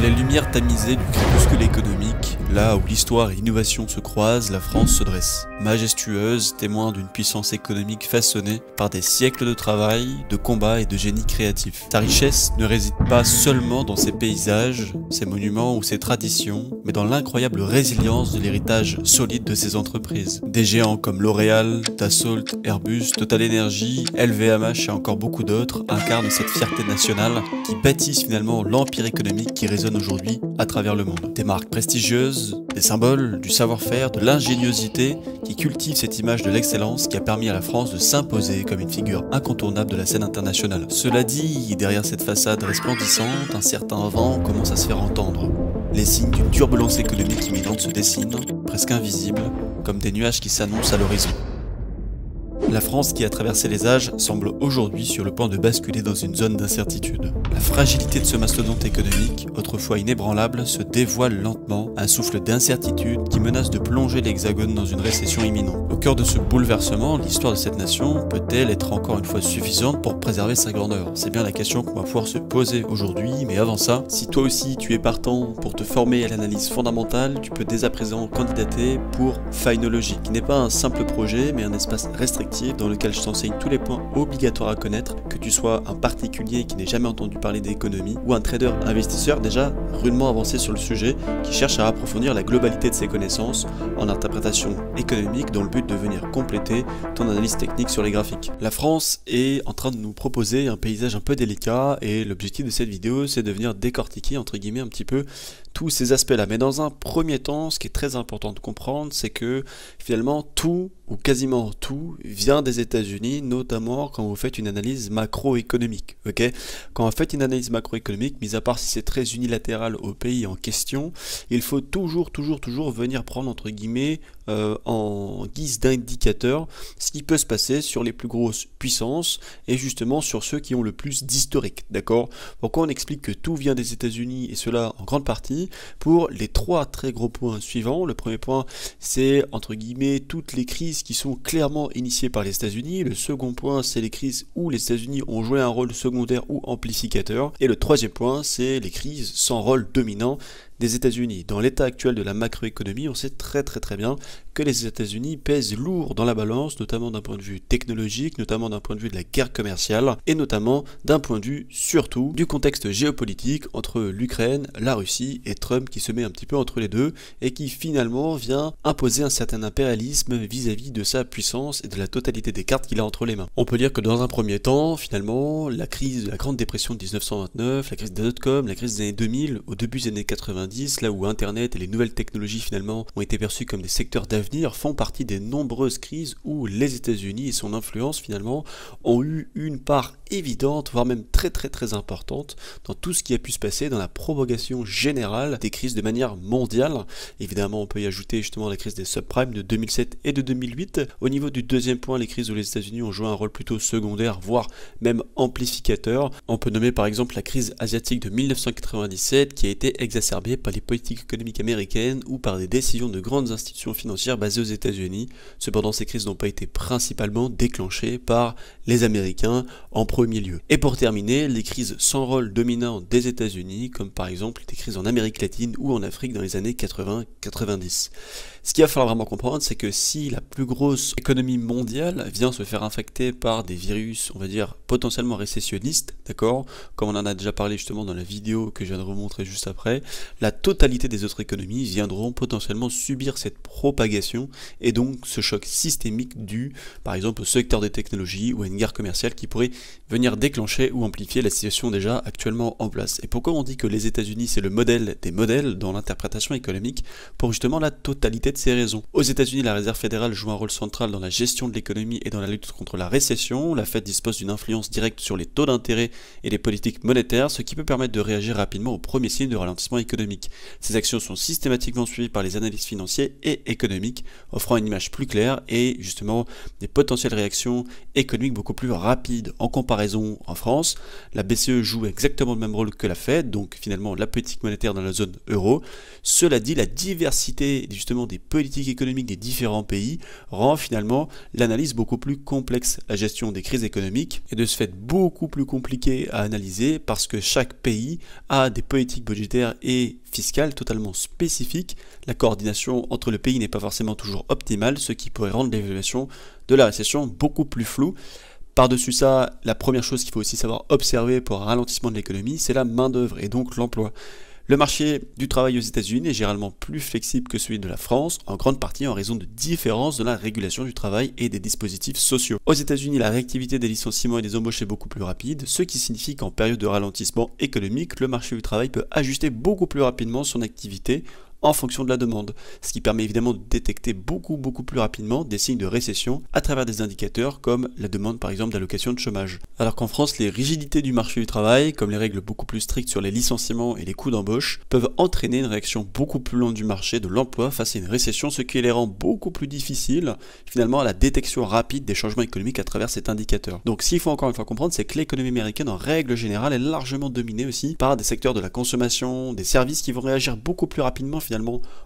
les lumières tamisées du crépuscule économique, là où l'histoire et l'innovation se croisent, la France se dresse. Majestueuse, témoin d'une puissance économique façonnée par des siècles de travail, de combat et de génie créatif. Sa richesse ne réside pas seulement dans ses paysages, ses monuments ou ses traditions, mais dans l'incroyable résilience de l'héritage solide de ses entreprises. Des géants comme L'Oréal, Dassault, Airbus, Total Energy, LVMH et encore beaucoup d'autres incarnent cette fierté nationale qui bâtissent finalement l'empire économique qui résonne aujourd'hui à travers le monde. Des marques prestigieuses, des symboles, du savoir-faire, de l'ingéniosité qui cultivent cette image de l'excellence qui a permis à la France de s'imposer comme une figure incontournable de la scène internationale. Cela dit, derrière cette façade resplendissante, un certain vent commence à se faire entendre. Les signes d'une turbulence économique imminente se dessinent, presque invisibles, comme des nuages qui s'annoncent à l'horizon. La France qui a traversé les âges semble aujourd'hui sur le point de basculer dans une zone d'incertitude. La fragilité de ce mastodonte économique, autrefois inébranlable, se dévoile lentement, un souffle d'incertitude qui menace de plonger l'Hexagone dans une récession imminente. Au cœur de ce bouleversement, l'histoire de cette nation peut-elle être encore une fois suffisante pour préserver sa grandeur? C'est bien la question qu'on va pouvoir se poser aujourd'hui, mais avant ça, si toi aussi tu es partant pour te former à l'analyse fondamentale, tu peux dès à présent candidater pour Finology, qui n'est pas un simple projet, mais un espace restrictif dans lequel je t'enseigne tous les points obligatoires à connaître, que tu sois un particulier qui n'ait jamais entendu parler d'économie ou un trader investisseur déjà rudement avancé sur le sujet qui cherche à approfondir la globalité de ses connaissances en interprétation économique dans le but de venir compléter ton analyse technique sur les graphiques. La France est en train de nous proposer un paysage un peu délicat et l'objectif de cette vidéo c'est de venir décortiquer entre guillemets un petit peu tous ces aspects-là. Mais dans un premier temps, ce qui est très important de comprendre, c'est que finalement tout ou quasiment tout vient des États-Unis, notamment quand vous faites une analyse macroéconomique. Quand vous faites une analyse macroéconomique, mis à part si c'est très unilatéral au pays en question, il faut toujours venir prendre entre guillemets en guise d'indicateur ce qui peut se passer sur les plus grosses puissances et justement sur ceux qui ont le plus d'historique. D'accord? Pourquoi on explique que tout vient des États-Unis et cela en grande partie pour les trois très gros points suivants. Le premier point, c'est entre guillemets toutes les crises qui sont clairement initiées par les États-Unis. Le second point, c'est les crises où les États-Unis ont joué un rôle secondaire ou amplificateur. Et le troisième point, c'est les crises sans rôle dominant des États-Unis. Dans l'état actuel de la macroéconomie, on sait très bien que les États-Unis pèsent lourd dans la balance, notamment d'un point de vue technologique, notamment d'un point de vue de la guerre commerciale, et notamment d'un point de vue surtout du contexte géopolitique entre l'Ukraine, la Russie et Trump qui se met un petit peu entre les deux et qui finalement vient imposer un certain impérialisme vis-à-vis de sa puissance et de la totalité des cartes qu'il a entre les mains. On peut dire que dans un premier temps, finalement, la crise de la Grande Dépression de 1929, la crise des dot-com, la crise des années 2000, au début des années 90, là où Internet et les nouvelles technologies finalement ont été perçues comme des secteurs d'avenir, font partie des nombreuses crises où les États-Unis et son influence finalement ont eu une part évidente, voire même très importante dans tout ce qui a pu se passer dans la propagation générale des crises de manière mondiale. Évidemment, on peut y ajouter justement la crise des subprimes de 2007 et de 2008. Au niveau du deuxième point, les crises où les États-Unis ont joué un rôle plutôt secondaire, voire même amplificateur. On peut nommer par exemple la crise asiatique de 1997 qui a été exacerbée par les politiques économiques américaines ou par des décisions de grandes institutions financières basées aux États-Unis. Cependant, ces crises n'ont pas été principalement déclenchées par les Américains en premier lieu. Et pour terminer, les crises sans rôle dominant des États-Unis, comme par exemple des crises en Amérique latine ou en Afrique dans les années 80-90. Ce qu'il va falloir vraiment comprendre, c'est que si la plus grosse économie mondiale vient se faire infecter par des virus, on va dire, potentiellement récessionnistes, d'accord, comme on en a déjà parlé justement dans la vidéo que je viens de vous montrer juste après, la totalité des autres économies viendront potentiellement subir cette propagation et donc ce choc systémique dû, par exemple, au secteur des technologies ou à une guerre commerciale qui pourrait venir déclencher ou amplifier la situation déjà actuellement en place. Et pourquoi on dit que les États-Unis c'est le modèle des modèles dans l'interprétation économique? Pour justement la totalité de ces raisons. Aux États-Unis, la Réserve fédérale joue un rôle central dans la gestion de l'économie et dans la lutte contre la récession. La Fed dispose d'une influence directe sur les taux d'intérêt et les politiques monétaires, ce qui peut permettre de réagir rapidement aux premiers signes de ralentissement économique. Ces actions sont systématiquement suivies par les analystes financiers et économiques, offrant une image plus claire et justement des potentielles réactions économiques beaucoup plus rapides. En comparaison comparaison en France, la BCE joue exactement le même rôle que la Fed, donc finalement la politique monétaire dans la zone euro. Cela dit, la diversité justement des politiques économiques des différents pays rend finalement l'analyse beaucoup plus complexe. La gestion des crises économiques est de ce fait beaucoup plus compliquée à analyser parce que chaque pays a des politiques budgétaires et fiscales totalement spécifiques. La coordination entre le pays n'est pas forcément toujours optimale, ce qui pourrait rendre l'évaluation de la récession beaucoup plus floue. Par-dessus ça, la première chose qu'il faut aussi savoir observer pour un ralentissement de l'économie, c'est la main-d'œuvre et donc l'emploi. Le marché du travail aux États-Unis est généralement plus flexible que celui de la France, en grande partie en raison de différences dans la régulation du travail et des dispositifs sociaux. Aux États-Unis, la réactivité des licenciements et des embauches est beaucoup plus rapide, ce qui signifie qu'en période de ralentissement économique, le marché du travail peut ajuster beaucoup plus rapidement son activité en fonction de la demande, ce qui permet évidemment de détecter beaucoup plus rapidement des signes de récession à travers des indicateurs comme la demande par exemple d'allocation de chômage. Alors qu'en France, les rigidités du marché du travail, comme les règles beaucoup plus strictes sur les licenciements et les coûts d'embauche, peuvent entraîner une réaction beaucoup plus lente du marché de l'emploi face à une récession, ce qui les rend beaucoup plus difficiles finalement à la détection rapide des changements économiques à travers cet indicateur. Donc s'il faut encore une fois comprendre, c'est que l'économie américaine en règle générale est largement dominée aussi par des secteurs de la consommation, des services qui vont réagir beaucoup plus rapidement finalement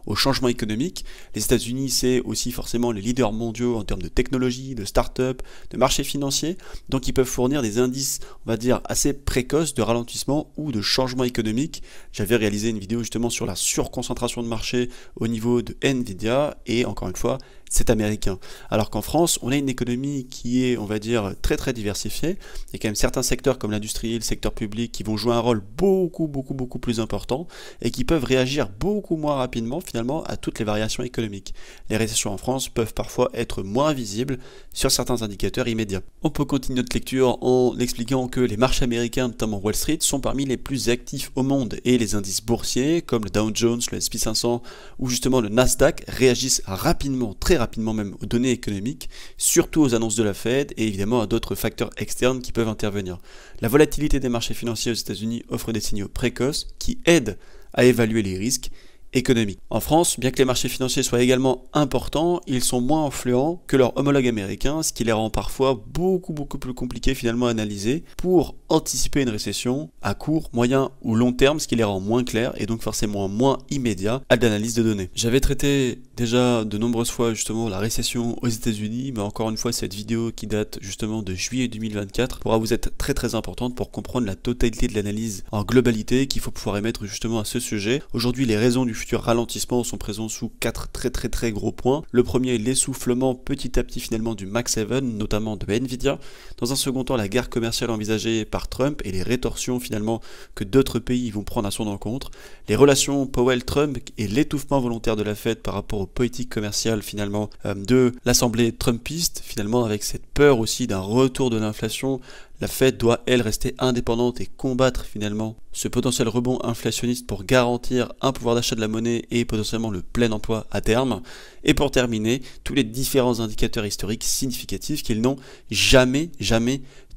au changement économique. Les États-Unis, c'est aussi forcément les leaders mondiaux en termes de technologie, de start-up, de marché financier, donc ils peuvent fournir des indices, on va dire, assez précoces de ralentissement ou de changement économique. J'avais réalisé une vidéo justement sur la surconcentration de marché au niveau de Nvidia, et encore une fois, c'est américain. Alors qu'en France, on a une économie qui est, on va dire, très diversifiée. Il y a quand même certains secteurs comme l'industrie, le secteur public qui vont jouer un rôle beaucoup plus important et qui peuvent réagir beaucoup moins rapidement finalement à toutes les variations économiques. Les récessions en France peuvent parfois être moins visibles sur certains indicateurs immédiats. On peut continuer notre lecture en expliquant que les marchés américains, notamment Wall Street, sont parmi les plus actifs au monde et les indices boursiers comme le Dow Jones, le S&P 500 ou justement le Nasdaq réagissent rapidement, très rapidement même aux données économiques, surtout aux annonces de la Fed et évidemment à d'autres facteurs externes qui peuvent intervenir. La volatilité des marchés financiers aux États-Unis offre des signaux précoces qui aident à évaluer les risques économiques. En France, bien que les marchés financiers soient également importants, ils sont moins influents que leurs homologues américains, ce qui les rend parfois beaucoup plus compliqués finalement à analyser pour anticiper une récession à court, moyen ou long terme, ce qui les rend moins clairs et donc forcément moins immédiats à l'analyse de données. J'avais traité déjà de nombreuses fois justement la récession aux États-Unis, mais encore une fois cette vidéo qui date justement de juillet 2024 pourra vous être très importante pour comprendre la totalité de l'analyse en globalité qu'il faut pouvoir émettre justement à ce sujet. Aujourd'hui, les raisons du futur ralentissement sont présents sous 4 très gros points. Le premier est l'essoufflement petit à petit finalement du Max 7, notamment de Nvidia. Dans un second temps, la guerre commerciale envisagée par Trump et les rétorsions finalement que d'autres pays vont prendre à son encontre. Les relations Powell-Trump et l'étouffement volontaire de la Fed par rapport aux politiques commerciales finalement de l'Assemblée trumpiste, finalement avec cette peur aussi d'un retour de l'inflation. La Fed doit, elle, rester indépendante et combattre finalement ce potentiel rebond inflationniste pour garantir un pouvoir d'achat de la monnaie et potentiellement le plein emploi à terme. Et pour terminer, tous les différents indicateurs historiques significatifs qu'ils n'ont jamais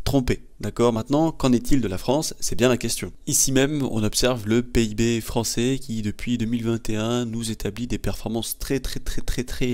trompé. D'accord, maintenant, qu'en est-il de la France? C'est bien la question. Ici même, on observe le PIB français qui, depuis 2021, nous établit des performances très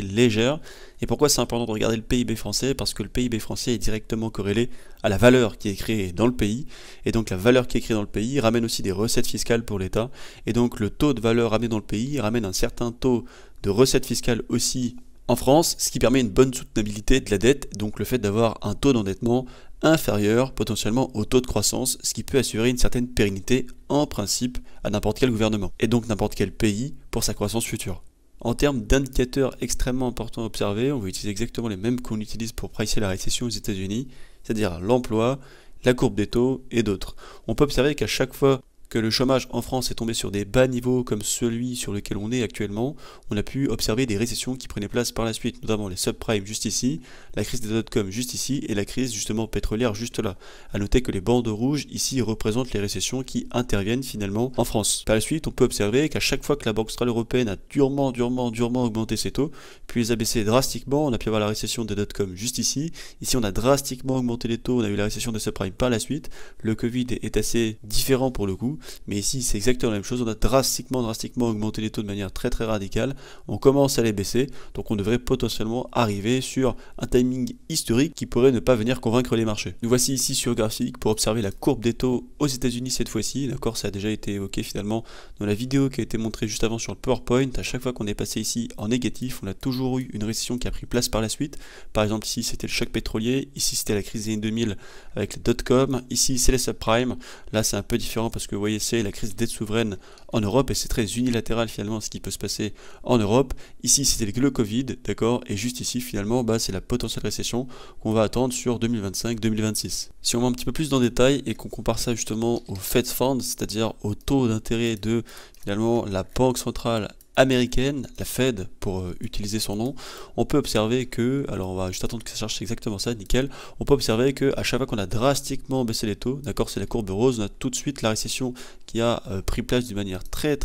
légères. Et pourquoi c'est important de regarder le PIB français? Parce que le PIB français est directement corrélé à la valeur qui est créée dans le pays. Et donc la valeur qui est créée dans le pays ramène aussi des recettes fiscales pour l'État. Et donc le taux de valeur ramené dans le pays ramène un certain taux de recettes fiscales aussi en France, ce qui permet une bonne soutenabilité de la dette, donc le fait d'avoir un taux d'endettement inférieur potentiellement au taux de croissance, ce qui peut assurer une certaine pérennité en principe à n'importe quel gouvernement, et donc n'importe quel pays pour sa croissance future. En termes d'indicateurs extrêmement importants à observer, on va utiliser exactement les mêmes qu'on utilise pour pricer la récession aux États-Unis, c'est-à-dire l'emploi, la courbe des taux et d'autres. On peut observer qu'à chaque fois que le chômage en France est tombé sur des bas niveaux comme celui sur lequel on est actuellement, on a pu observer des récessions qui prenaient place par la suite, notamment les subprimes juste ici, la crise des dot-com juste ici et la crise justement pétrolière juste là. A noter que les bandes rouges ici représentent les récessions qui interviennent finalement en France. Par la suite, on peut observer qu'à chaque fois que la Banque centrale européenne a durement augmenté ses taux, puis les a baissés drastiquement, on a pu avoir la récession des dot-com juste ici. Ici, on a drastiquement augmenté les taux, on a eu la récession des subprimes par la suite. Le Covid est assez différent pour le coup. tout, mais ici c'est exactement la même chose, on a drastiquement augmenté les taux de manière très radicale, on commence à les baisser, donc on devrait potentiellement arriver sur un timing historique qui pourrait ne pas venir convaincre les marchés. Nous voici ici sur le graphique pour observer la courbe des taux aux États-Unis cette fois-ci, d'accord, ça a déjà été évoqué finalement dans la vidéo qui a été montrée juste avant sur le PowerPoint. À chaque fois qu'on est passé ici en négatif, on a toujours eu une récession qui a pris place par la suite. Par exemple ici c'était le choc pétrolier, ici c'était la crise des années 2000 avec les dot-com, ici c'est les subprimes, là c'est un peu différent parce que vous voyez c'est la crise des dettes souveraines en Europe et c'est très unilatéral finalement ce qui peut se passer en Europe. Ici c'était le Covid, d'accord, et juste ici finalement c'est la potentielle récession qu'on va attendre sur 2025-2026. Si on va un petit peu plus dans le détail et qu'on compare ça justement au Fed Funds, c'est-à-dire au taux d'intérêt de finalement la banque centrale américaine, la Fed pour utiliser son nom, on peut observer que, alors on va juste attendre que ça cherche exactement ça, nickel, on peut observer que à chaque fois qu'on a drastiquement baissé les taux, d'accord, c'est la courbe rose, on a tout de suite la récession qui a pris place d'une manière très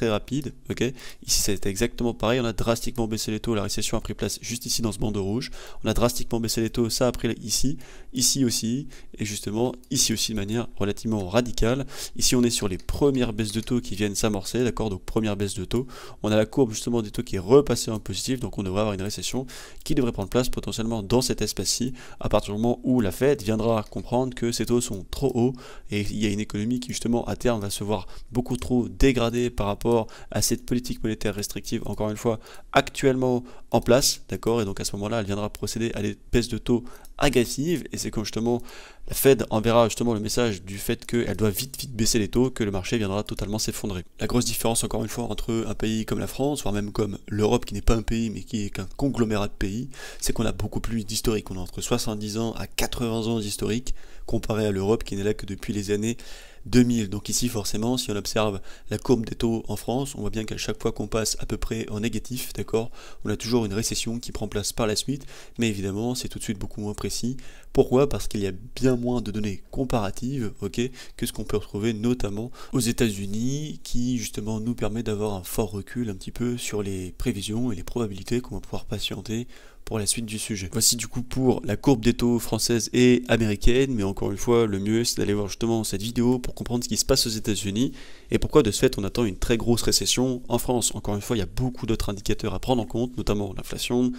rapide, ok, ici c'était exactement pareil, on a drastiquement baissé les taux, la récession a pris place juste ici dans ce bandeau rouge, on a drastiquement baissé les taux, ça a pris ici aussi, et justement ici aussi de manière relativement radicale. Ici on est sur les premières baisses de taux qui viennent s'amorcer, d'accord, donc première baisse de taux, on a la courbe justement des taux qui est repassée en positif, donc on devrait avoir une récession qui devrait prendre place potentiellement dans cet espace-ci, à partir du moment où la Fed viendra comprendre que ces taux sont trop hauts, et il y a une économie qui justement à terme va se voir beaucoup trop dégradée par rapport à cette politique monétaire restrictive, encore une fois, actuellement en place, d'accord, et donc à ce moment-là, elle viendra procéder à des baisses de taux agressives, et c'est quand justement la Fed enverra justement le message du fait qu'elle doit vite baisser les taux, que le marché viendra totalement s'effondrer. La grosse différence encore une fois entre un pays comme la France, voire même comme l'Europe qui n'est pas un pays mais qui est qu'un conglomérat de pays, c'est qu'on a beaucoup plus d'historique, on a entre 70 ans à 80 ans d'historique, comparé à l'Europe qui n'est là que depuis les années 2000. Donc ici forcément si on observe la courbe des taux en France, on voit bien qu'à chaque fois qu'on passe à peu près en négatif, d'accord, on a toujours une récession qui prend place par la suite, mais évidemment c'est tout de suite beaucoup moins précis. Pourquoi? Parce qu'il y a bien moins de données comparatives, ok, que ce qu'on peut retrouver notamment aux États-Unis, qui justement nous permet d'avoir un fort recul un petit peu sur les prévisions et les probabilités qu'on va pouvoir patienter pour la suite du sujet. Voici du coup pour la courbe des taux française et américaine, mais encore une fois, le mieux c'est d'aller voir justement cette vidéo pour comprendre ce qui se passe aux États-Unis et pourquoi de ce fait on attend une très grosse récession en France. Encore une fois, il y a beaucoup d'autres indicateurs à prendre en compte, notamment l'inflation,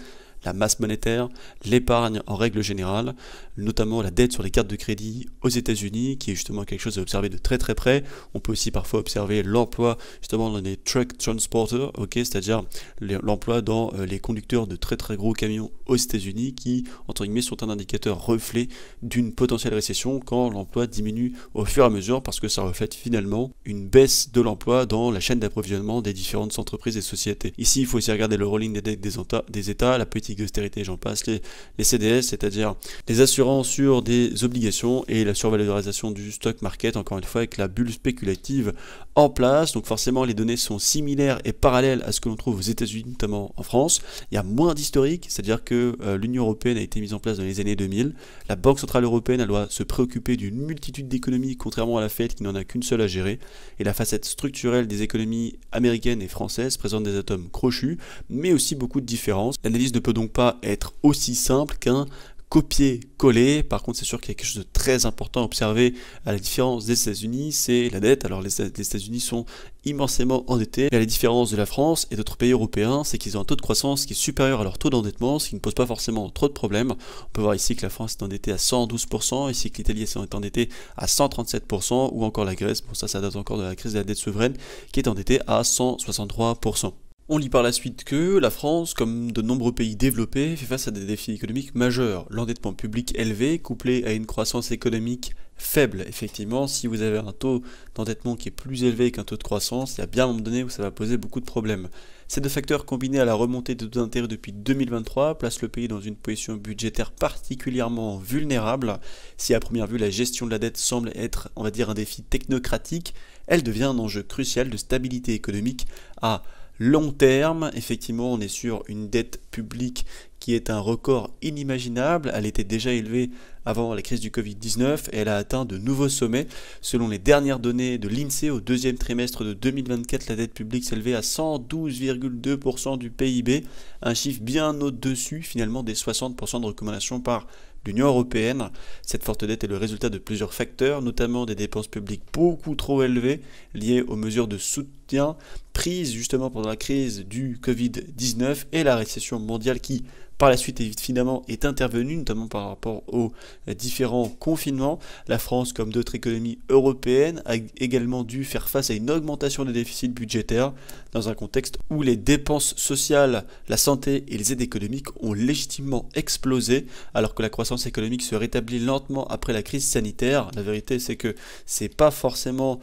la masse monétaire, l'épargne en règle générale, notamment la dette sur les cartes de crédit aux États-Unis, qui est justement quelque chose à observer de très près. On peut aussi parfois observer l'emploi justement dans les truck transporters, ok, c'est-à-dire l'emploi dans les conducteurs de très gros camions aux États-Unis, qui entre guillemets sont un indicateur reflet d'une potentielle récession quand l'emploi diminue au fur et à mesure, parce que ça reflète finalement une baisse de l'emploi dans la chaîne d'approvisionnement des différentes entreprises et sociétés. Ici, il faut aussi regarder le rolling des dettes des États, la politique d'austérité, j'en passe, les CDS, c'est-à-dire les assurances sur des obligations et la survalorisation du stock market, encore une fois avec la bulle spéculative en place. Donc forcément les données sont similaires et parallèles à ce que l'on trouve aux États-Unis, notamment en France. Il y a moins d'historique, c'est-à-dire que l'Union européenne a été mise en place dans les années 2000. La Banque centrale européenne, elle doit se préoccuper d'une multitude d'économies, contrairement à la Fed qui n'en a qu'une seule à gérer. Et la facette structurelle des économies américaines et françaises présente des atomes crochus, mais aussi beaucoup de différences. L'analyse ne peut donc pas être aussi simple qu'un copier-coller. Par contre, c'est sûr qu'il y a quelque chose de très important à observer à la différence des États-Unis, c'est la dette. Alors les États-Unis sont immensément endettés. Et à la différence de la France et d'autres pays européens, c'est qu'ils ont un taux de croissance qui est supérieur à leur taux d'endettement, ce qui ne pose pas forcément trop de problèmes. On peut voir ici que la France est endettée à 112%, ici que l'Italie est endettée à 137%, ou encore la Grèce, bon ça date encore de la crise de la dette souveraine, qui est endettée à 163%. On lit par la suite que la France, comme de nombreux pays développés, fait face à des défis économiques majeurs. L'endettement public élevé, couplé à une croissance économique faible. Effectivement, si vous avez un taux d'endettement qui est plus élevé qu'un taux de croissance, il y a bien un moment donné où ça va poser beaucoup de problèmes. Ces deux facteurs combinés à la remontée de taux d'intérêt depuis 2023 placent le pays dans une position budgétaire particulièrement vulnérable. Si à première vue la gestion de la dette semble être, on va dire, un défi technocratique, elle devient un enjeu crucial de stabilité économique à long terme. Effectivement, on est sur une dette publique qui est un record inimaginable. Elle était déjà élevée avant la crise du Covid-19 et elle a atteint de nouveaux sommets. Selon les dernières données de l'INSEE, au deuxième trimestre de 2024, la dette publique s'élevait à 112,2% du PIB, un chiffre bien au-dessus finalement des 60% de recommandations par l'Union européenne. Cette forte dette est le résultat de plusieurs facteurs, notamment des dépenses publiques beaucoup trop élevées liées aux mesures de soutien prises justement pendant la crise du Covid-19 et la récession mondiale qui, par la suite, évidemment, est intervenue, notamment par rapport aux différents confinements. La France, comme d'autres économies européennes, a également dû faire face à une augmentation des déficits budgétaires dans un contexte où les dépenses sociales, la santé et les aides économiques ont légitimement explosé, alors que la croissance économique se rétablit lentement après la crise sanitaire. La vérité, c'est que c'est pas forcément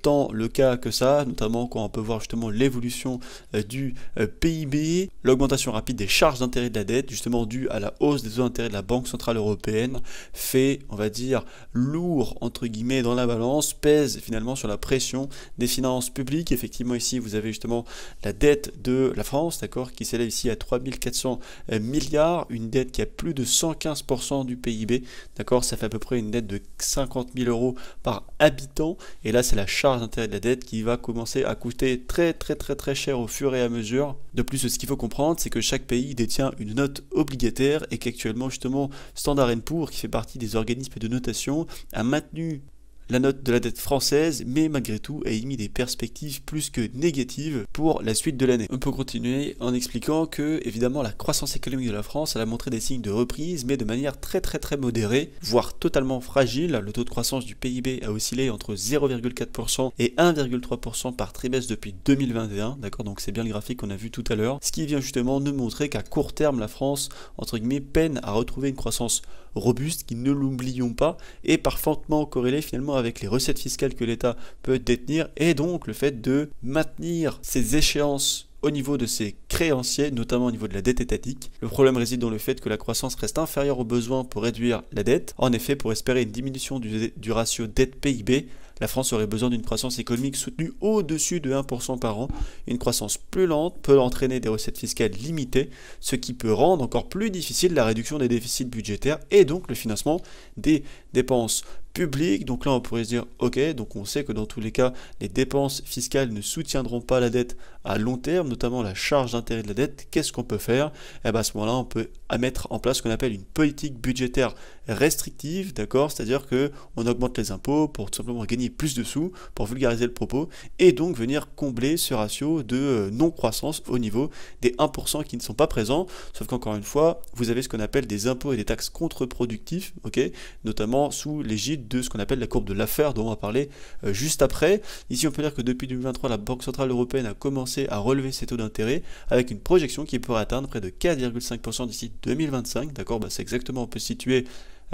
tant le cas que ça, notamment quand on peut voir justement l'évolution du PIB, l'augmentation rapide des charges d'intérêt de la dette, justement due à la hausse des taux d'intérêt de la Banque Centrale Européenne, fait, on va dire, lourd, entre guillemets, dans la balance, pèse finalement sur la pression des finances publiques. Effectivement, ici, vous avez justement la dette de la France, d'accord, qui s'élève ici à 3400 milliards, une dette qui a plus de 115% du PIB, d'accord, ça fait à peu près une dette de 50 000 euros par habitant, et là, c'est la charge d'intérêt de la dette qui va commencer à coûter très cher au fur et à mesure. De plus, ce qu'il faut comprendre, c'est que chaque pays détient une note obligataire et qu'actuellement justement Standard & Poor's, qui fait partie des organismes de notation, a maintenu la note de la dette française, mais malgré tout a émis des perspectives plus que négatives pour la suite de l'année. On peut continuer en expliquant que, évidemment, la croissance économique de la France, elle a montré des signes de reprise, mais de manière très modérée, voire totalement fragile. Le taux de croissance du PIB a oscillé entre 0,4% et 1,3% par trimestre depuis 2021, d'accord, donc c'est bien le graphique qu'on a vu tout à l'heure, ce qui vient justement nous montrer qu'à court terme, la France, entre guillemets, peine à retrouver une croissance robuste qui, ne l'oublions pas, est parfaitement corrélée finalement avec les recettes fiscales que l'État peut détenir et donc le fait de maintenir ses échéances au niveau de ses créanciers, notamment au niveau de la dette étatique. Le problème réside dans le fait que la croissance reste inférieure aux besoins pour réduire la dette. En effet, pour espérer une diminution du ratio dette-PIB, la France aurait besoin d'une croissance économique soutenue au-dessus de 1% par an. Une croissance plus lente peut entraîner des recettes fiscales limitées, ce qui peut rendre encore plus difficile la réduction des déficits budgétaires et donc le financement des dépenses publiques. Donc là, on pourrait se dire, ok, donc on sait que dans tous les cas, les dépenses fiscales ne soutiendront pas la dette à long terme, notamment la charge d'intérêt de la dette. Qu'est-ce qu'on peut faire? Et bien à ce moment-là, on peut mettre en place ce qu'on appelle une politique budgétaire restrictive, d'accord? C'est-à-dire que on augmente les impôts pour tout simplement gagner plus de sous, pour vulgariser le propos, et donc venir combler ce ratio de non-croissance au niveau des 1% qui ne sont pas présents, sauf qu'encore une fois, vous avez ce qu'on appelle des impôts et des taxes contre-productifs, ok, notamment sous l'égide de ce qu'on appelle la courbe de Laffer, dont on va parler juste après. Ici, on peut dire que depuis 2023, la Banque Centrale Européenne a commencé à relever ses taux d'intérêt avec une projection qui pourrait atteindre près de 4,5% d'ici 2025, d'accord, c'est exactement où on peut se situer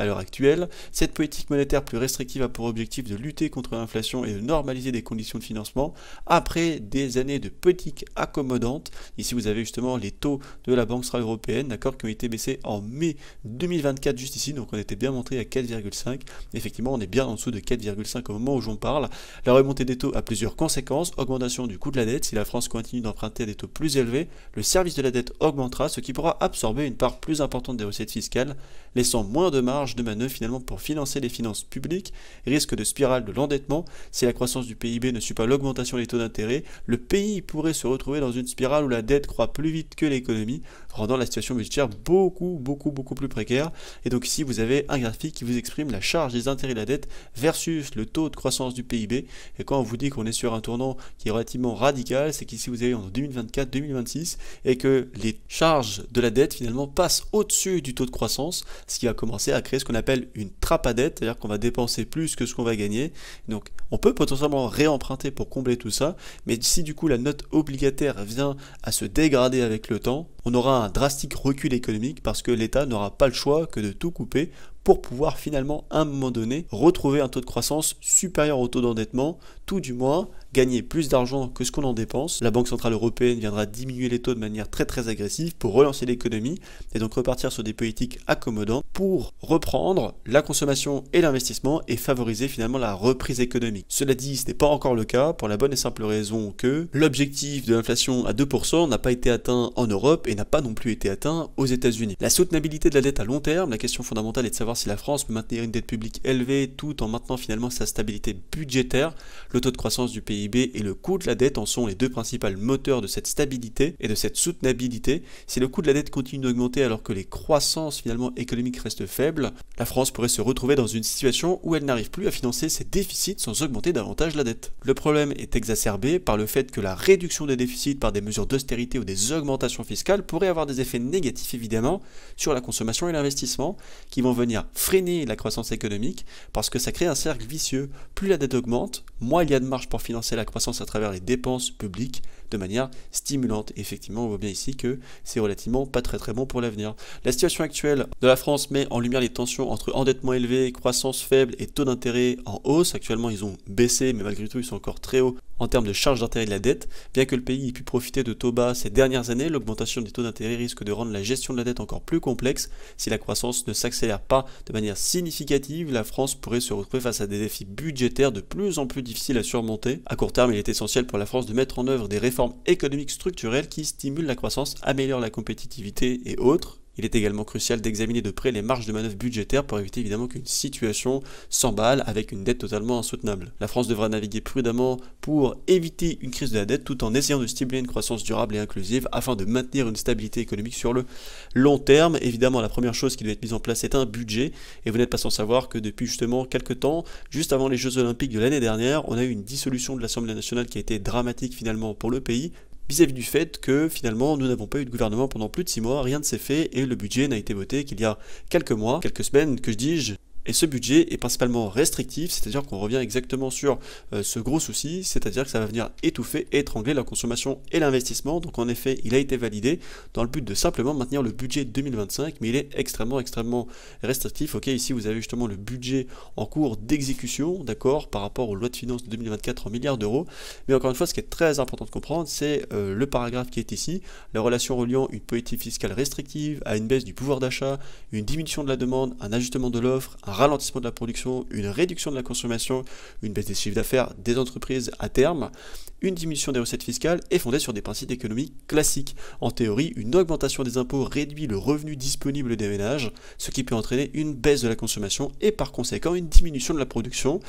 à l'heure actuelle. Cette politique monétaire plus restrictive a pour objectif de lutter contre l'inflation et de normaliser des conditions de financement après des années de politique accommodante. Ici, vous avez justement les taux de la Banque Centrale Européenne, d'accord, qui ont été baissés en mai 2024, juste ici, donc on était bien monté à 4,5. Effectivement, on est bien en dessous de 4,5 au moment où j'en parle. La remontée des taux a plusieurs conséquences. Augmentation du coût de la dette. Si la France continue d'emprunter à des taux plus élevés, le service de la dette augmentera, ce qui pourra absorber une part plus importante des recettes fiscales, laissant moins de marge de manœuvre finalement pour financer les finances publiques. Risque de spirale de l'endettement. Si la croissance du PIB ne suit pas l'augmentation des taux d'intérêt, le pays pourrait se retrouver dans une spirale où la dette croît plus vite que l'économie, rendant la situation budgétaire beaucoup plus précaire. Et donc ici, vous avez un graphique qui vous exprime la charge des intérêts de la dette versus le taux de croissance du PIB. Et quand on vous dit qu'on est sur un tournant qui est relativement radical, c'est qu'ici vous avez en 2024-2026 et que les charges de la dette finalement passent au-dessus du taux de croissance, ce qui va commencer à créer ce qu'on appelle une trappe à dette, c'est-à-dire qu'on va dépenser plus que ce qu'on va gagner. Donc on peut potentiellement réemprunter pour combler tout ça, mais si du coup la note obligataire vient à se dégrader avec le temps, on aura un drastique recul économique parce que l'État n'aura pas le choix que de tout couper pour pouvoir finalement à un moment donné retrouver un taux de croissance supérieur au taux d'endettement, tout du moins gagner plus d'argent que ce qu'on en dépense. La Banque Centrale Européenne viendra diminuer les taux de manière très agressive pour relancer l'économie et donc repartir sur des politiques accommodantes pour reprendre la consommation et l'investissement et favoriser finalement la reprise économique. Cela dit, ce n'est pas encore le cas pour la bonne et simple raison que l'objectif de l'inflation à 2% n'a pas été atteint en Europe et n'a pas non plus été atteint aux États-Unis. La soutenabilité de la dette à long terme, la question fondamentale est de savoir si la France peut maintenir une dette publique élevée tout en maintenant finalement sa stabilité budgétaire. Le taux de croissance du PIB PIB et le coût de la dette en sont les deux principaux moteurs de cette stabilité et de cette soutenabilité. Si le coût de la dette continue d'augmenter alors que les croissances finalement économiques restent faibles, la France pourrait se retrouver dans une situation où elle n'arrive plus à financer ses déficits sans augmenter davantage la dette. Le problème est exacerbé par le fait que la réduction des déficits par des mesures d'austérité ou des augmentations fiscales pourrait avoir des effets négatifs évidemment sur la consommation et l'investissement qui vont venir freiner la croissance économique parce que ça crée un cercle vicieux. Plus la dette augmente, moins il y a de marge pour financer la croissance à travers les dépenses publiques de manière stimulante. Et effectivement, on voit bien ici que c'est relativement pas très bon pour l'avenir. La situation actuelle de la France met en lumière les tensions entre endettement élevé, croissance faible et taux d'intérêt en hausse. Actuellement, ils ont baissé, mais malgré tout, ils sont encore très hauts en termes de charge d'intérêt de la dette. Bien que le pays ait pu profiter de taux bas ces dernières années, l'augmentation des taux d'intérêt risque de rendre la gestion de la dette encore plus complexe. Si la croissance ne s'accélère pas de manière significative, la France pourrait se retrouver face à des défis budgétaires de plus en plus difficiles à surmonter. À court terme, il est essentiel pour la France de mettre en œuvre des réformes économiques structurelles qui stimulent la croissance, améliorent la compétitivité et autres. Il est également crucial d'examiner de près les marges de manœuvre budgétaires pour éviter évidemment qu'une situation s'emballe avec une dette totalement insoutenable. La France devra naviguer prudemment pour éviter une crise de la dette tout en essayant de stimuler une croissance durable et inclusive afin de maintenir une stabilité économique sur le long terme. Évidemment, la première chose qui doit être mise en place est un budget et vous n'êtes pas sans savoir que depuis justement quelques temps, juste avant les Jeux Olympiques de l'année dernière, on a eu une dissolution de l'Assemblée nationale qui a été dramatique finalement pour le pays, vis-à-vis du fait que finalement nous n'avons pas eu de gouvernement pendant plus de 6 mois, rien ne s'est fait et le budget n'a été voté qu'il y a quelques mois, quelques semaines, que je dis-je. Et ce budget est principalement restrictif, c'est-à-dire qu'on revient exactement sur ce gros souci, c'est-à-dire que ça va venir étouffer et étrangler la consommation et l'investissement. Donc en effet, il a été validé dans le but de simplement maintenir le budget 2025, mais il est extrêmement restrictif. Ok, ici vous avez justement le budget en cours d'exécution, d'accord, par rapport aux lois de finances de 2024 en milliards d'euros. Mais encore une fois, ce qui est très important de comprendre, c'est le paragraphe qui est ici, la relation reliant une politique fiscale restrictive à une baisse du pouvoir d'achat, une diminution de la demande, un ajustement de l'offre, un ralentissement de la production, une réduction de la consommation, une baisse des chiffres d'affaires des entreprises à terme, une diminution des recettes fiscales est fondée sur des principes économiques classiques. En théorie, une augmentation des impôts réduit le revenu disponible des ménages, ce qui peut entraîner une baisse de la consommation et par conséquent une diminution de la production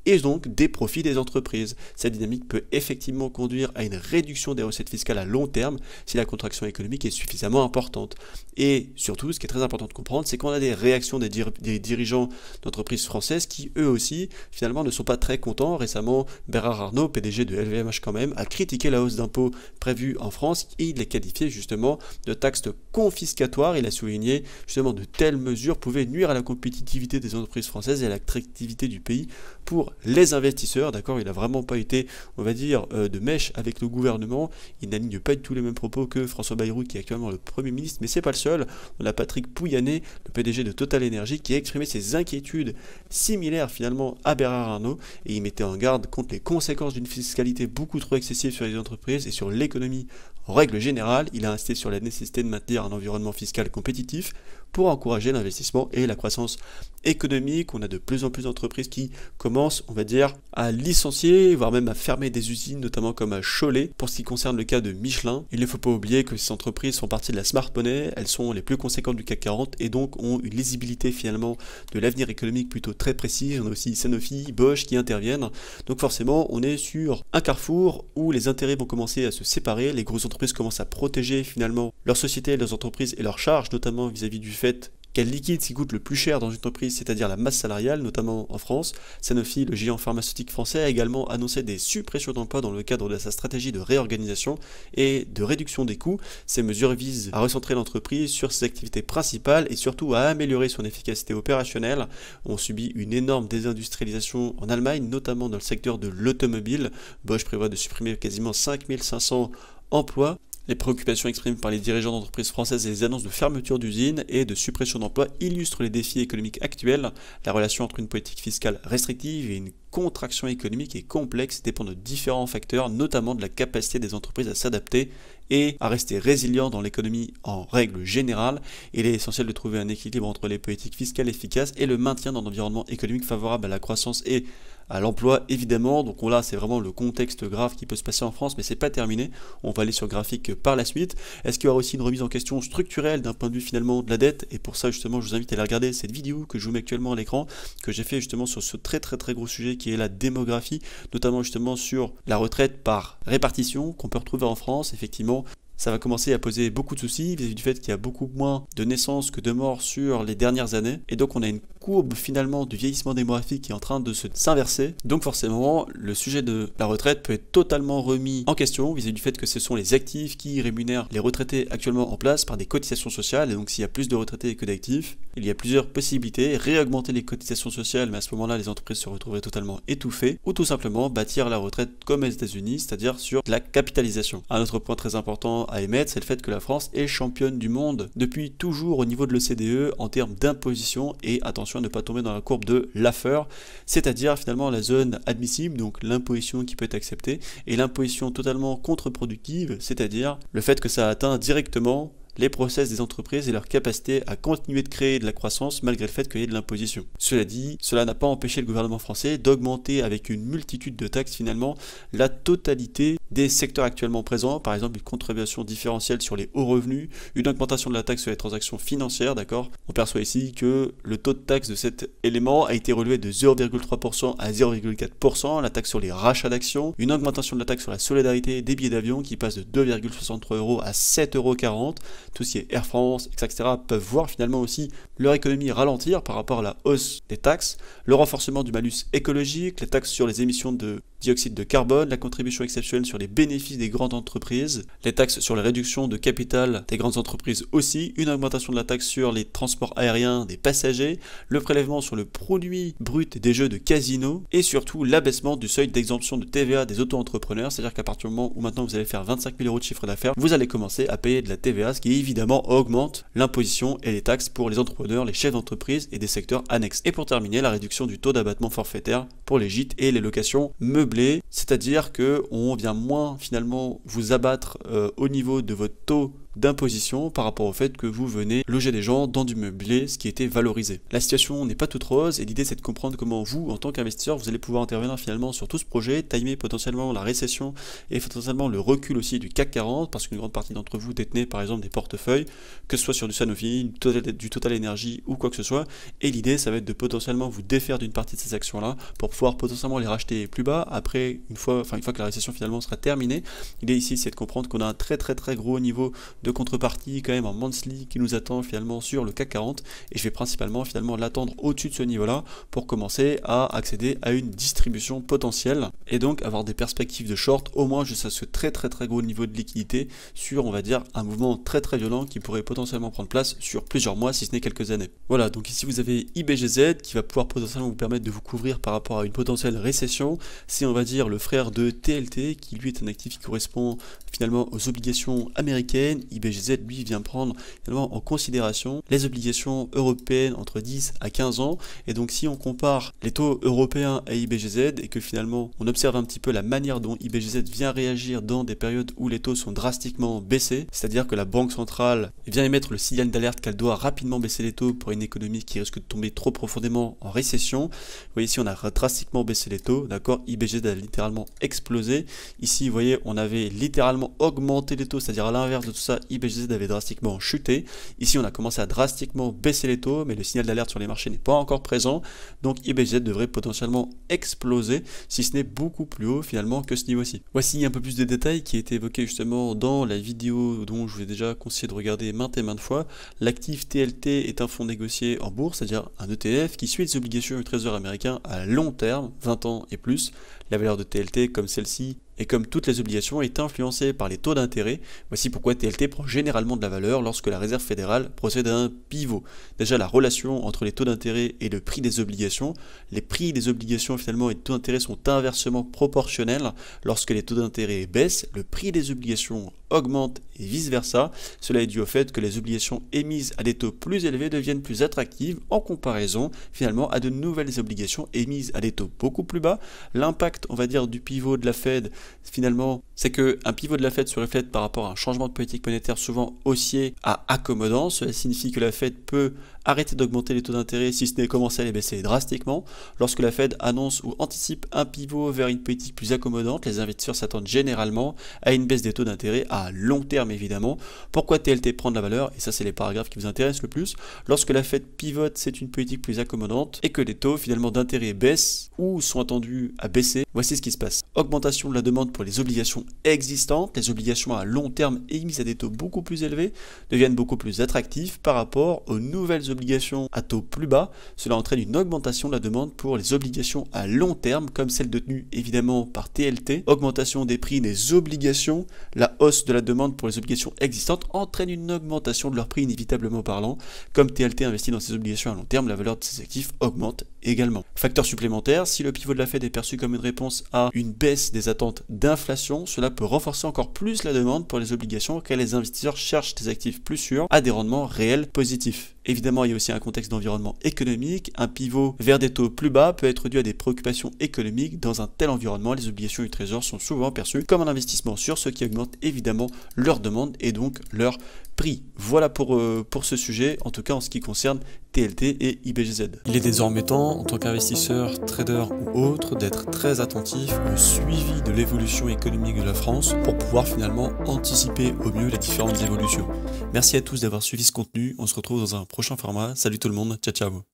et donc des profits des entreprises. Cette dynamique peut effectivement conduire à une réduction des recettes fiscales à long terme si la contraction économique est suffisamment importante. Et surtout, ce qui est très important de comprendre, c'est qu'on a des réactions des dirigeants d'entreprises françaises qui, eux aussi, finalement, ne sont pas très contents. Récemment, Bernard Arnault, PDG de LVMH quand même, a critiqué la hausse d'impôts prévue en France et il les qualifiait justement de taxes confiscatoires. Il a souligné justement de telles mesures pouvaient nuire à la compétitivité des entreprises françaises et à l'attractivité du pays pour les investisseurs. D'accord, il n'a vraiment pas été, on va dire, de mèche avec le gouvernement. Il n'aligne pas du tout les mêmes propos que François Bayrou, qui est actuellement le Premier ministre, mais c'est pas le seul. On a Patrick Pouyanné, le PDG de Total Energy, qui a exprimé ses inquiétudes similaires finalement à Bernard Arnault et il mettait en garde contre les conséquences d'une fiscalité beaucoup trop excessive sur les entreprises et sur l'économie en règle générale. Il a insisté sur la nécessité de maintenir un environnement fiscal compétitif pour encourager l'investissement et la croissance économique. On a de plus en plus d'entreprises qui commencent, on va dire, à licencier, voire même à fermer des usines, notamment comme à Cholet. Pour ce qui concerne le cas de Michelin, il ne faut pas oublier que ces entreprises font partie de la Smart Money, elles sont les plus conséquentes du CAC 40 et donc ont une lisibilité finalement de l'avenir économique plutôt très précise. On a aussi Sanofi, Bosch qui interviennent. Donc forcément, on est sur un carrefour où les intérêts vont commencer à se séparer, les grosses entreprises commencent à protéger finalement leurs sociétés, leurs entreprises et leurs charges, notamment vis-à-vis du fait quel liquide qui coûte le plus cher dans une entreprise, c'est-à-dire la masse salariale, notamment en France. Sanofi, le géant pharmaceutique français, a également annoncé des suppressions d'emplois dans le cadre de sa stratégie de réorganisation et de réduction des coûts. Ces mesures visent à recentrer l'entreprise sur ses activités principales et surtout à améliorer son efficacité opérationnelle. On subit une énorme désindustrialisation en Allemagne, notamment dans le secteur de l'automobile. Bosch prévoit de supprimer quasiment 5500 emplois. Les préoccupations exprimées par les dirigeants d'entreprises françaises et les annonces de fermeture d'usines et de suppression d'emplois illustrent les défis économiques actuels. La relation entre une politique fiscale restrictive et une contraction économique est complexe, dépend de différents facteurs, notamment de la capacité des entreprises à s'adapter et à rester résilient dans l'économie en règle générale. Il est essentiel de trouver un équilibre entre les politiques fiscales efficaces et le maintien d'un environnement économique favorable à la croissance et à l'emploi évidemment. Donc là c'est vraiment le contexte grave qui peut se passer en France, mais c'est pas terminé, on va aller sur le graphique par la suite. Est-ce qu'il y aura aussi une remise en question structurelle d'un point de vue finalement de la dette? Et pour ça justement je vous invite à aller regarder cette vidéo que je vous mets actuellement à l'écran, que j'ai fait justement sur ce très gros sujet qui est la démographie, notamment justement sur la retraite par répartition qu'on peut retrouver en France. Effectivement, ça va commencer à poser beaucoup de soucis vis-à-vis du fait qu'il y a beaucoup moins de naissances que de morts sur les dernières années. Et donc on a une courbe finalement du vieillissement démographique qui est en train de s'inverser. Donc forcément, le sujet de la retraite peut être totalement remis en question vis-à-vis du fait que ce sont les actifs qui rémunèrent les retraités actuellement en place par des cotisations sociales. Et donc s'il y a plus de retraités que d'actifs, il y a plusieurs possibilités. Réaugmenter les cotisations sociales, mais à ce moment-là, les entreprises se retrouveraient totalement étouffées. Ou tout simplement bâtir la retraite comme aux États-Unis, c'est-à-dire sur de la capitalisation. Un autre point très important à émettre, c'est le fait que la France est championne du monde depuis toujours au niveau de l'OCDE en termes d'imposition, et attention à ne pas tomber dans la courbe de Laffer, c'est-à-dire finalement la zone admissible, donc l'imposition qui peut être acceptée, et l'imposition totalement contre-productive, c'est-à-dire le fait que ça atteint directement les process des entreprises et leur capacité à continuer de créer de la croissance malgré le fait qu'il y ait de l'imposition. Cela dit, cela n'a pas empêché le gouvernement français d'augmenter avec une multitude de taxes finalement la totalité des secteurs actuellement présents, par exemple une contribution différentielle sur les hauts revenus, une augmentation de la taxe sur les transactions financières, d'accord. On perçoit ici que le taux de taxe de cet élément a été relevé de 0,3% à 0,4%, la taxe sur les rachats d'actions, une augmentation de la taxe sur la solidarité des billets d'avion qui passe de 2,63 € à 7,40 €. Tout ce qui est Air France, etc. peuvent voir finalement aussi leur économie ralentir par rapport à la hausse des taxes, le renforcement du malus écologique, les taxes sur les émissions de dioxyde de carbone, la contribution exceptionnelle sur les bénéfices des grandes entreprises, les taxes sur la réduction de capital des grandes entreprises aussi, une augmentation de la taxe sur les transports aériens des passagers, le prélèvement sur le produit brut des jeux de casino, et surtout l'abaissement du seuil d'exemption de TVA des auto-entrepreneurs, c'est-à-dire qu'à partir du moment où maintenant vous allez faire 25 000 € de chiffre d'affaires, vous allez commencer à payer de la TVA, ce qui évidemment augmente l'imposition et les taxes pour les entrepreneurs, les chefs d'entreprise et des secteurs annexes. Et pour terminer, la réduction du taux d'abattement forfaitaire pour les gîtes et les locations meublées, c'est-à-dire que on vient moins finalement vous abattre au niveau de votre taux d'imposition par rapport au fait que vous venez loger des gens dans du meublé, ce qui était valorisé. La situation n'est pas toute rose et l'idée c'est de comprendre comment vous, en tant qu'investisseur, vous allez pouvoir intervenir finalement sur tout ce projet, timer potentiellement la récession et potentiellement le recul aussi du CAC 40, parce qu'une grande partie d'entre vous détenez par exemple des portefeuilles, que ce soit sur du Sanofi, du Total Energy ou quoi que ce soit, et l'idée ça va être de potentiellement vous défaire d'une partie de ces actions-là pour pouvoir potentiellement les racheter plus bas après, une fois que la récession finalement sera terminée. L'idée ici c'est de comprendre qu'on a un très gros niveau de contrepartie quand même en monthly qui nous attend finalement sur le CAC 40, et je vais principalement finalement l'attendre au-dessus de ce niveau là pour commencer à accéder à une distribution potentielle et donc avoir des perspectives de short au moins jusqu'à ce très gros niveau de liquidité sur, on va dire, un mouvement très violent qui pourrait potentiellement prendre place sur plusieurs mois si ce n'est quelques années. Voilà, donc ici vous avez IBGZ qui va pouvoir potentiellement vous permettre de vous couvrir par rapport à une potentielle récession. C'est, on va dire, le frère de TLT qui lui est un actif qui correspond finalement aux obligations américaines. IBGZ lui vient prendre finalement en considération les obligations européennes entre 10 à 15 ans, et donc si on compare les taux européens à IBGZ et que finalement on observe un petit peu la manière dont IBGZ vient réagir dans des périodes où les taux sont drastiquement baissés, c'est-à-dire que la banque centrale vient émettre le signal d'alerte qu'elle doit rapidement baisser les taux pour une économie qui risque de tomber trop profondément en récession. Vous voyez ici on a drastiquement baissé les taux, d'accord, IBGZ a littéralement explosé. Ici vous voyez on avait littéralement augmenté les taux, c'est-à-dire à l'inverse de tout ça, IBGZ avait drastiquement chuté. Ici on a commencé à drastiquement baisser les taux, mais le signal d'alerte sur les marchés n'est pas encore présent, donc IBGZ devrait potentiellement exploser, si ce n'est beaucoup plus haut finalement que ce niveau-ci. Voici un peu plus de détails qui étaient évoqués justement dans la vidéo dont je vous ai déjà conseillé de regarder maintes et maintes fois. L'actif TLT est un fonds négocié en bourse, c'est-à-dire un ETF qui suit les obligations du trésor américain à long terme, 20 ans et plus. La valeur de TLT, comme celle-ci, et comme toutes les obligations, est influencée par les taux d'intérêt. Voici pourquoi TLT prend généralement de la valeur lorsque la Réserve fédérale procède à un pivot. Déjà, la relation entre les taux d'intérêt et le prix des obligations. Les prix des obligations finalement et les taux d'intérêt sont inversement proportionnels. Lorsque les taux d'intérêt baissent, le prix des obligations augmente et vice-versa. Cela est dû au fait que les obligations émises à des taux plus élevés deviennent plus attractives en comparaison finalement à de nouvelles obligations émises à des taux beaucoup plus bas. L'impact, on va dire, du pivot de la Fed, finalement, c'est qu'un pivot de la Fed se reflète par rapport à un changement de politique monétaire souvent haussier à accommodant. Cela signifie que la Fed peut arrêter d'augmenter les taux d'intérêt si ce n'est commencer à les baisser drastiquement. Lorsque la Fed annonce ou anticipe un pivot vers une politique plus accommodante, les investisseurs s'attendent généralement à une baisse des taux d'intérêt à long terme évidemment. Pourquoi TLT prend de la valeur? Et ça c'est les paragraphes qui vous intéressent le plus. Lorsque la Fed pivote, c'est une politique plus accommodante et que les taux finalement d'intérêt baissent ou sont attendus à baisser. Voici ce qui se passe. Augmentation de la demande pour les obligations existantes. Les obligations à long terme émises à des taux beaucoup plus élevés deviennent beaucoup plus attractives par rapport aux nouvelles obligations à taux plus bas. Cela entraîne une augmentation de la demande pour les obligations à long terme comme celles détenues évidemment par TLT. Augmentation des prix des obligations. La hausse de la demande pour les obligations existantes entraîne une augmentation de leur prix inévitablement parlant. Comme TLT investit dans ses obligations à long terme, la valeur de ses actifs augmente également. Facteur supplémentaire, si le pivot de la Fed est perçu comme une réponse à une baisse des attentes d'inflation, cela peut renforcer encore plus la demande pour les obligations car les investisseurs cherchent des actifs plus sûrs à des rendements réels positifs. Évidemment, il y a aussi un contexte d'environnement économique. Un pivot vers des taux plus bas peut être dû à des préoccupations économiques. Dans un tel environnement, les obligations du Trésor sont souvent perçues comme un investissement sûr, ce qui augmente évidemment leur demande et donc leur prix. Voilà pour ce sujet, en tout cas en ce qui concerne TLT et IBGZ. Il est désormais temps, en tant qu'investisseur, trader ou autre, d'être très attentif au suivi de l'évolution économique de la France pour pouvoir finalement anticiper au mieux les différentes évolutions. Merci à tous d'avoir suivi ce contenu, on se retrouve dans un prochain format. Salut tout le monde, ciao ciao.